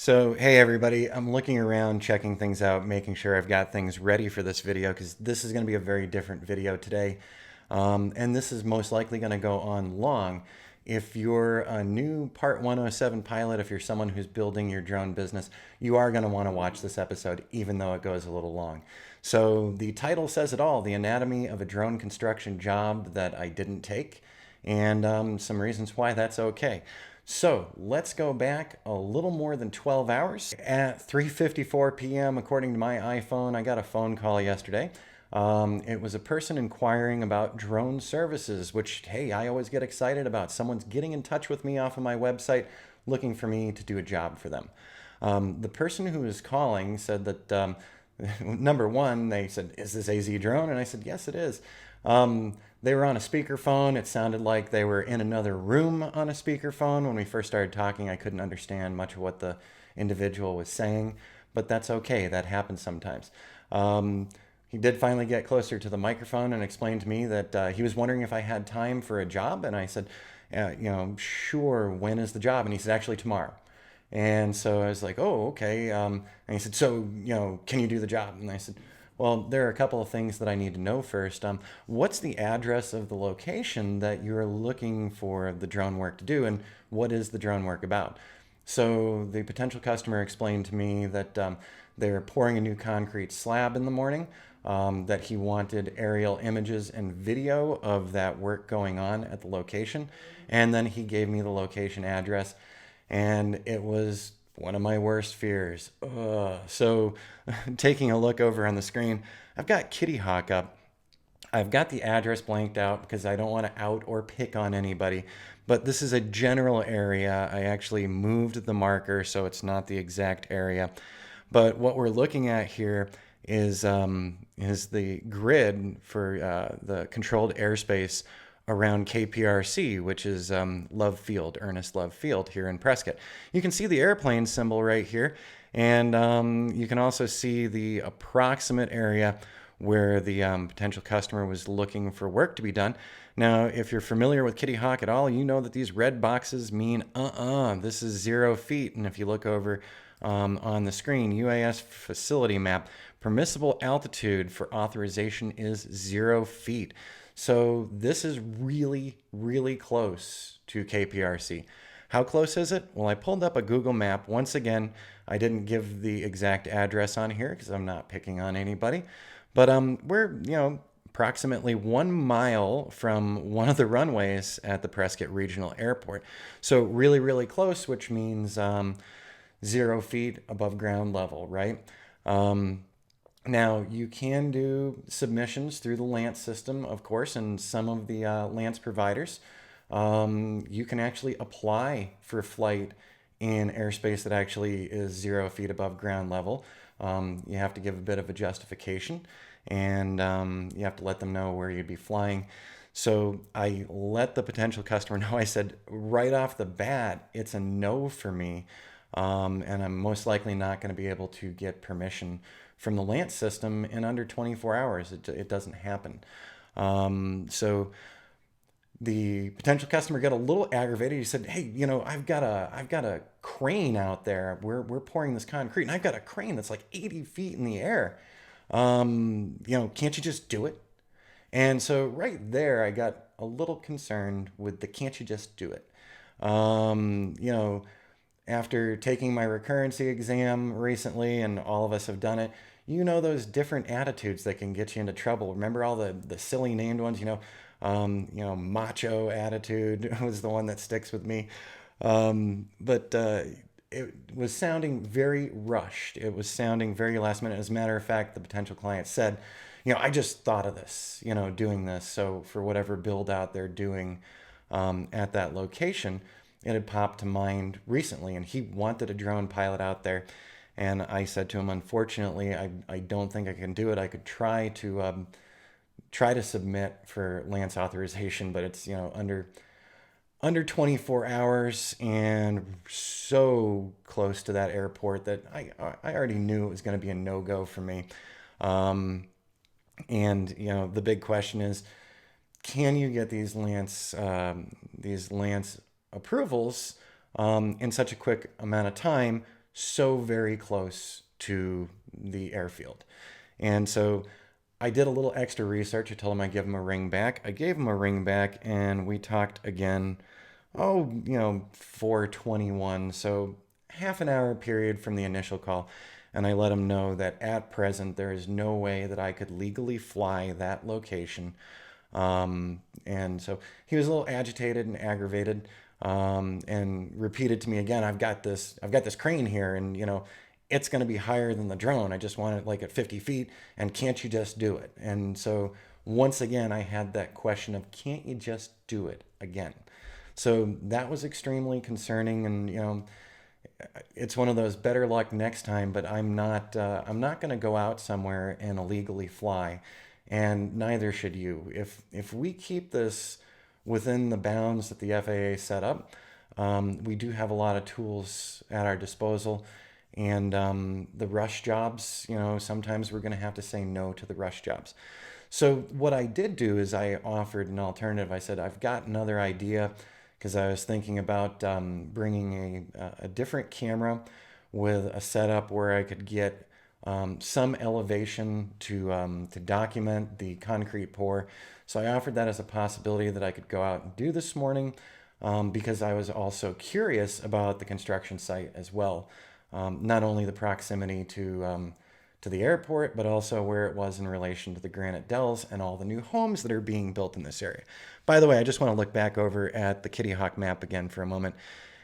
So, hey everybody, I'm looking around, checking things out, making sure I've got things ready for this video because this is going to be a very different video today. And this is most likely going to go on long. If you're a new Part 107 pilot, if you're someone who's building your drone business, you are going to want to watch this episode, even though it goes a little long. So, the title says it all: the anatomy of a drone construction job that I didn't take, and some reasons why that's okay. So let's go back a little more than 12 hours. At 3:54 p.m., according to my iPhone, I got a phone call yesterday. It was a person inquiring about drone services, which, hey, I always get excited about. Someone's getting in touch with me off of my website looking for me to do a job for them. The person who was calling said that, number one, they said, "Is this AZ drone?" And I said, "Yes, it is." They were on a speakerphone. It sounded like they were in another room on a speakerphone. When we first started talking, I couldn't understand much of what the individual was saying, but that's okay. That happens sometimes. He did finally get closer to the microphone and explained to me that he was wondering if I had time for a job. And I said, sure, when is the job? And he said, actually, tomorrow. And so I was like, oh, okay. And he said, so, can you do the job? And I said, well, there are a couple of things that I need to know first. What's the address of the location that you're looking for the drone work to do, and what is the drone work about? So the potential customer explained to me that they're pouring a new concrete slab in the morning, that he wanted aerial images and video of that work going on at the location, and then he gave me the location address, and it was one of my worst fears. So taking a look over on the screen, I've got Kitty Hawk up. I've got the address blanked out because I don't want to out or pick on anybody. But this is a general area. I actually moved the marker so it's not the exact area. But what we're looking at here is the grid for the controlled airspace around KPRC, which is Love Field, Ernest Love Field here in Prescott. You can see the airplane symbol right here, and you can also see the approximate area where the potential customer was looking for work to be done. Now, if you're familiar with Kitty Hawk at all, you know that these red boxes mean this is 0 feet. And if you look over on the screen, UAS facility map, permissible altitude for authorization is 0 feet. So this is really, really close to KPRC. How close is it? Well, I pulled up a Google map. Once again, I didn't give the exact address on here because I'm not picking on anybody. But we're, approximately 1 mile from one of the runways at the Prescott Regional Airport. So really, really close, which means 0 feet above ground level, right? Now, you can do submissions through the Lance system, of course, and some of the Lance providers. You can actually apply for flight in airspace that actually is 0 feet above ground level. You have to give a bit of a justification, and you have to let them know where you'd be flying. So I let the potential customer know. I said right off the bat, it's a no for me, and I'm most likely not going to be able to get permission from the Lance system in under 24 hours. It doesn't happen. So the potential customer got a little aggravated. He said, "Hey, I've got a crane out there. We're pouring this concrete, and I've got a crane that's like 80 feet in the air. Can't you just do it?" And so right there, I got a little concerned with the "can't you just do it?" After taking my recurrency exam recently, and all of us have done it, those different attitudes that can get you into trouble. Remember all the silly named ones, macho attitude was the one that sticks with me. But it was sounding very rushed. It was sounding very last minute. As a matter of fact, the potential client said, I just thought of this, doing this. So for whatever build out they're doing at that location, it had popped to mind recently, and he wanted a drone pilot out there. And I said to him, unfortunately, I don't think I can do it. I could try to submit for Lance authorization, but it's under 24 hours, and so close to that airport that I already knew it was going to be a no-go for me. And the big question is, can you get these Lance approvals in such a quick amount of time so very close to the airfield. And so I did a little extra research. I told him I'd give him a ring back. I gave him a ring back, and we talked again, 4:21. So half an hour period from the initial call. And I let him know that at present, there is no way that I could legally fly that location. And so he was a little agitated and aggravated, and repeated to me again, I've got this crane here, and it's going to be higher than the drone. I just want it like at 50 feet, and can't you just do it? And so once again, I had that question of, can't you just do it again? So that was extremely concerning, and it's one of those better luck next time. But I'm not going to go out somewhere and illegally fly, and neither should you. If we keep this within the bounds that the FAA set up, we do have a lot of tools at our disposal. And the rush jobs, sometimes we're going to have to say no to the rush jobs. So what I did do is I offered an alternative. I said, I've got another idea, because I was thinking about bringing a different camera with a setup where I could get some elevation to document the concrete pour. So I offered that as a possibility that I could go out and do this morning, because I was also curious about the construction site as well. Not only the proximity to the airport, but also where it was in relation to the Granite Dells and all the new homes that are being built in this area. By the way, I just want to look back over at the Kitty Hawk map again for a moment.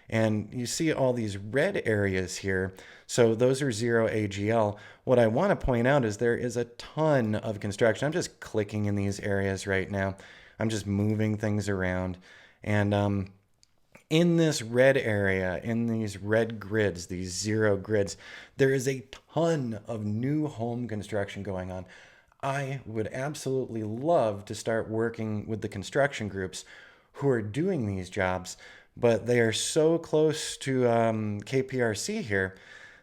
And you see all these red areas here. So those are 0 AGL. What I want to point out is there is a ton of construction. I'm just clicking in these areas right now. I'm just moving things around. And in this red area, in these red grids, these 0 grids, there is a ton of new home construction going on. I would absolutely love to start working with the construction groups who are doing these jobs, but they are so close to KPRC here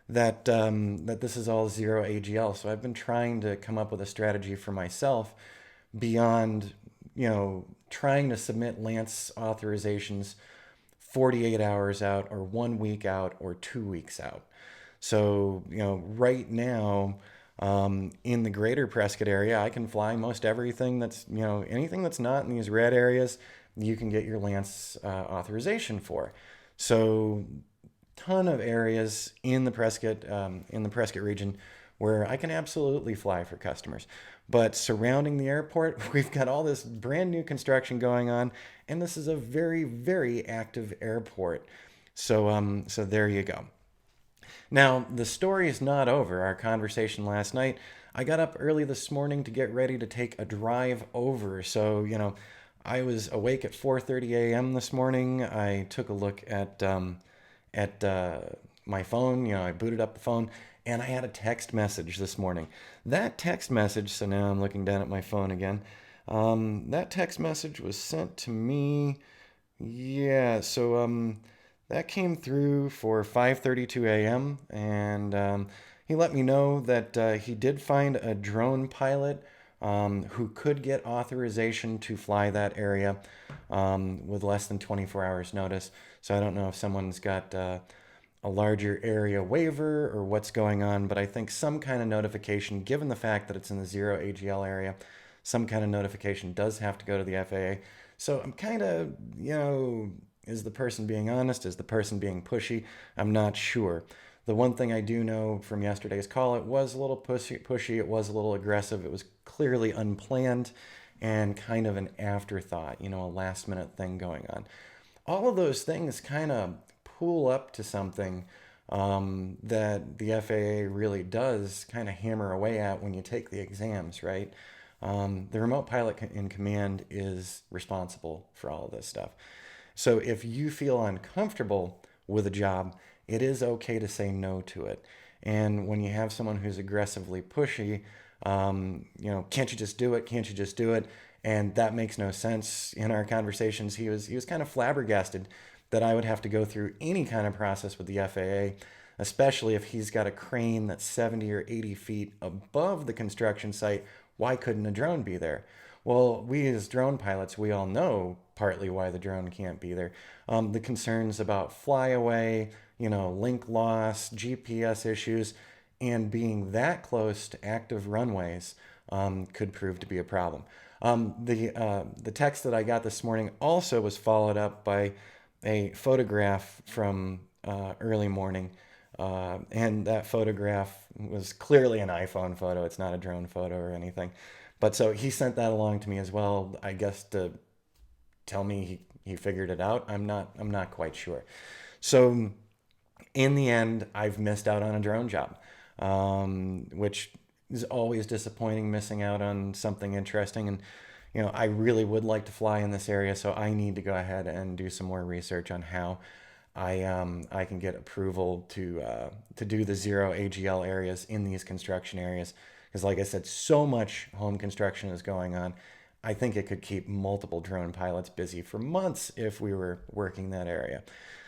that this is all 0 AGL. So I've been trying to come up with a strategy for myself beyond, trying to submit Lance authorizations 48 hours out, or 1 week out, or 2 weeks out. So, right now, in the greater Prescott area, I can fly most everything that's, anything that's not in these red areas, you can get your Lance authorization for. So, ton of areas in the Prescott region where I can absolutely fly for customers. But surrounding the airport, we've got all this brand new construction going on, and this is a very, very active airport. So there you go. Now, the story is not over. Our conversation last night, I got up early this morning to get ready to take a drive over. So, I was awake at 4:30 a.m. this morning. I took a look at my phone. I booted up the phone, and I had a text message this morning. That text message, so now I'm looking down at my phone again. That text message was sent to me. Yeah, so that came through for 5:32 a.m. And he let me know that he did find a drone pilot who could get authorization to fly that area with less than 24 hours notice. So I don't know if someone's got a larger area waiver or what's going on, but I think some kind of notification, given the fact that it's in the 0 AGL area, some kind of notification does have to go to the FAA. So I'm kind of, is the person being honest? Is the person being pushy? I'm not sure. The one thing I do know from yesterday's call, it was a little pushy, it was a little aggressive, it was clearly unplanned and kind of an afterthought, a last minute thing going on. All of those things kind of pull up to something that the FAA really does kind of hammer away at when you take the exams, right? The remote pilot in command is responsible for all of this stuff. So if you feel uncomfortable with a job, it is okay to say no to it. And when you have someone who's aggressively pushy, can't you just do it? Can't you just do it? And that makes no sense. In our conversations, he was kind of flabbergasted that I would have to go through any kind of process with the FAA, especially if he's got a crane that's 70 or 80 feet above the construction site. Why couldn't a drone be there? Well, we as drone pilots, we all know partly why the drone can't be there. The concerns about flyaway, link loss, GPS issues, and being that close to active runways could prove to be a problem. The text that I got this morning also was followed up by a photograph from early morning. And that photograph was clearly an iPhone photo. It's not a drone photo or anything. But so he sent that along to me as well, I guess to tell me he figured it out. I'm not quite sure. So in the end, I've missed out on a drone job, which is always disappointing, missing out on something interesting. And I really would like to fly in this area, so I need to go ahead and do some more research on how I can get approval to do the zero AGL areas in these construction areas. Because like I said, so much home construction is going on. I think it could keep multiple drone pilots busy for months if we were working that area.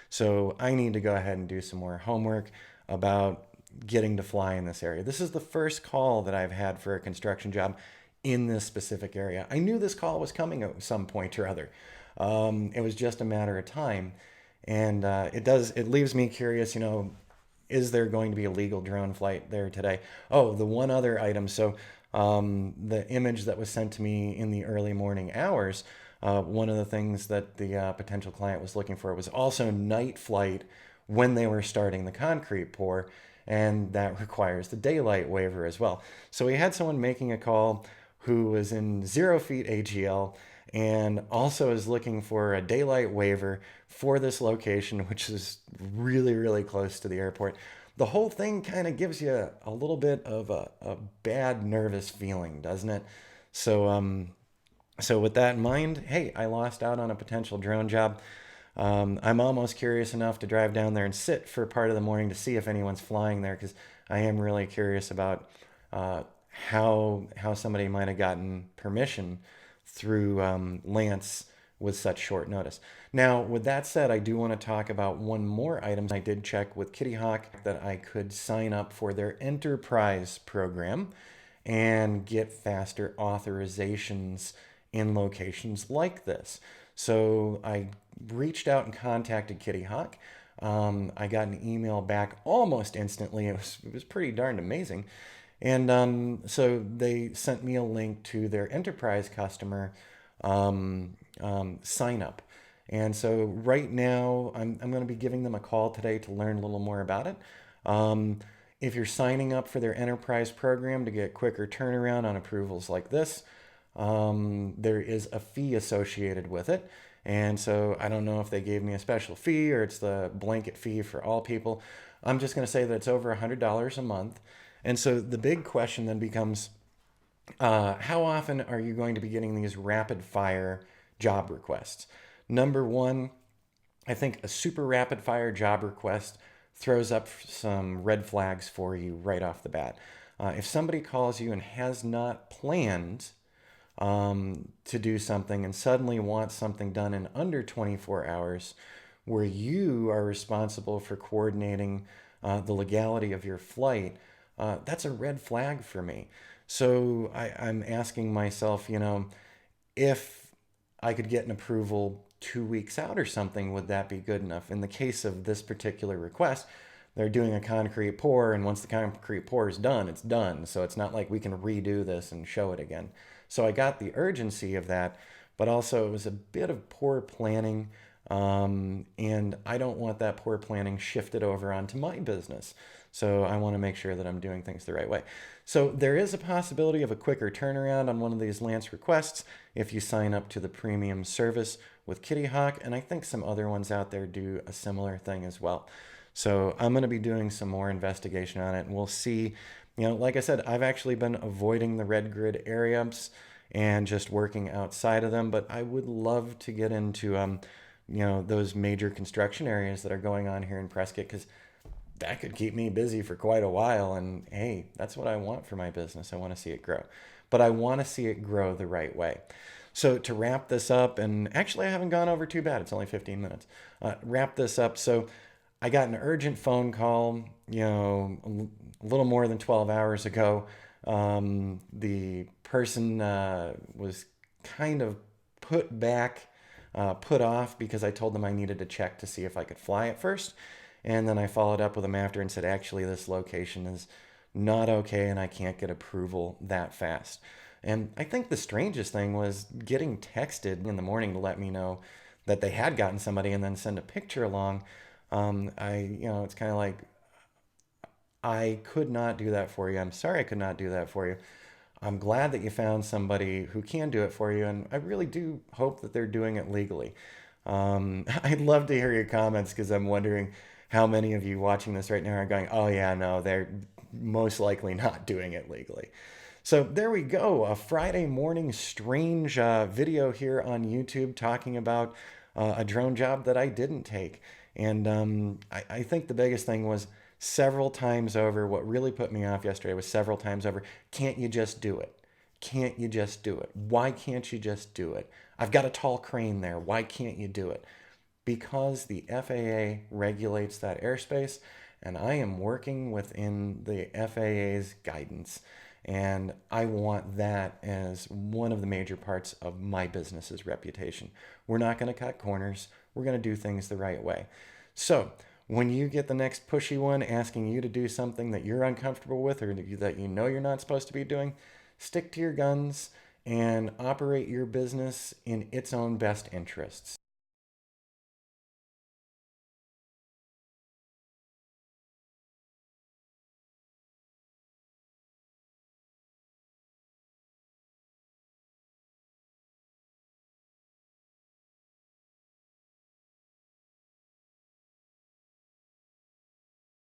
So I need to go ahead and do some more homework about getting to fly in this area. This is the first call that I've had for a construction job in this specific area. I knew this call was coming at some point or other. It was just a matter of time. And it leaves me curious, is there going to be a legal drone flight there today? Oh, the one other item. So the image that was sent to me in the early morning hours, one of the things that the potential client was looking for was also night flight when they were starting the concrete pour, and that requires the daylight waiver as well. So we had someone making a call who was in 0 feet AGL and also is looking for a daylight waiver for this location, which is really, really close to the airport. The whole thing kind of gives you a little bit of a bad, nervous feeling, doesn't it? So with that in mind, hey, I lost out on a potential drone job. I'm almost curious enough to drive down there and sit for part of the morning to see if anyone's flying there, because I am really curious about how somebody might have gotten permission through Lance with such short notice. Now, with that said, I do want to talk about one more item. I did check with Kitty Hawk that I could sign up for their enterprise program and get faster authorizations in locations like this. So I reached out and contacted Kitty Hawk. I got an email back almost instantly. It was pretty darn amazing. And so they sent me a link to their enterprise customer sign up. And so right now, I'm going to be giving them a call today to learn a little more about it. If you're signing up for their enterprise program to get quicker turnaround on approvals like this, there is a fee associated with it. And so I don't know if they gave me a special fee or it's the blanket fee for all people. I'm just going to say that it's over $100 a month. And so the big question then becomes, how often are you going to be getting these rapid fire job requests? Number one, I think a super rapid fire job request throws up some red flags for you right off the bat. If somebody calls you and has not planned to do something and suddenly wants something done in under 24 hours, where you are responsible for coordinating the legality of your flight, that's a red flag for me. So I'm asking myself, if I could get an approval 2 weeks out or something, would that be good enough? In the case of this particular request, they're doing a concrete pour, and once the concrete pour is done, it's done. So it's not like we can redo this and show it again. So I got the urgency of that, but also it was a bit of poor planning. And I don't want that poor planning shifted over onto my business. So I want to make sure that I'm doing things the right way. So there is a possibility of a quicker turnaround on one of these Lance requests if you sign up to the premium service with Kitty Hawk. And I think some other ones out there do a similar thing as well. So I'm going to be doing some more investigation on it, and we'll see. Like I said, I've actually been avoiding the red grid areas and just working outside of them, but I would love to get into those major construction areas that are going on here in Prescott, because that could keep me busy for quite a while. And hey, that's what I want for my business. I want to see it grow, but I want to see it grow the right way. So to wrap this up, and actually I haven't gone over too bad. It's only 15 minutes. Wrap this up. So I got an urgent phone call, a little more than 12 hours ago. The person was kind of put back, put off because I told them I needed to check to see if I could fly it first. And then I followed up with them after and said, actually, this location is not okay and I can't get approval that fast. And I think the strangest thing was getting texted in the morning to let me know that they had gotten somebody and then send a picture along. It's kind of like, I could not do that for you. I'm sorry I could not do that for you. I'm glad that you found somebody who can do it for you, and I really do hope that they're doing it legally. I'd love to hear your comments because I'm wondering how many of you watching this right now are going, oh, yeah, no, they're most likely not doing it legally. So there we go, a Friday morning strange video here on YouTube talking about a drone job that I didn't take. And I think the biggest thing was several times over, what really put me off yesterday was several times over, can't you just do it? Can't you just do it? Why can't you just do it? I've got a tall crane there. Why can't you do it? Because the FAA regulates that airspace, and I am working within the FAA's guidance. And I want that as one of the major parts of my business's reputation. We're not going to cut corners. We're going to do things the right way. So when you get the next pushy one asking you to do something that you're uncomfortable with or that you know you're not supposed to be doing, stick to your guns and operate your business in its own best interests.